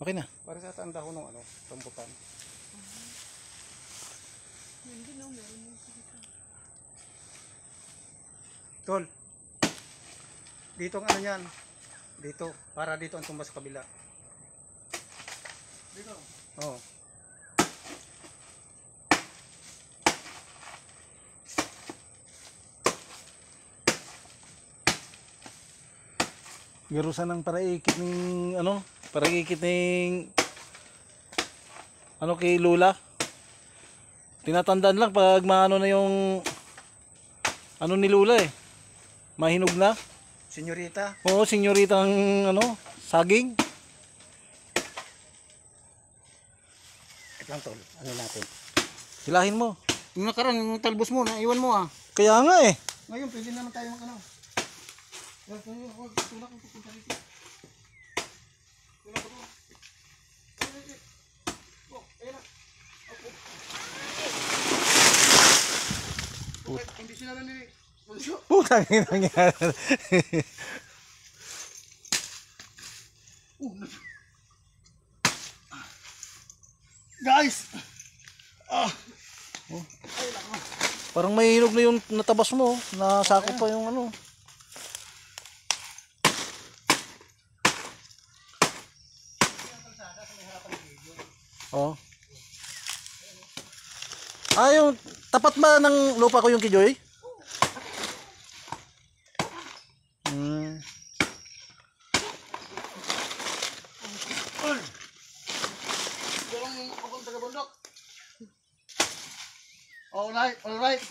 Okay na. Para sa tanda ko ng ano, rambutan. Hindi no, meron yung dito. Tol. Dito ang ano yan. Dito. Para dito ang tumbas sa kabila. Dito? Oo. Garusan ng paraikit ng ano? Paraikit ng ano kay Lula. Tinatandaan lang pag maano na yung ano ni Lula eh. Mahinog na. Senyorita. Oo, senyorita ng ano, saging. Ito lang tol. Ano natin? Hilahin mo. Yung nakaraan, yung talbos mo, naiwan mo ah. Kaya nga eh. Ngayon, pwede naman tayo mag ano. Tulak ko pupunta rito. Tulak ko to. Oh, ayan na. Okay, hindi sila ni Mansyo. Putang ina nga. Guys! Parang mahinog na yung natabas mo. Nasako pa yung ano. Oh. Ah, yung tapat ba ng lupa ko yung kijoy? Hmm. Parang akong taga-bundok. Alright, alright.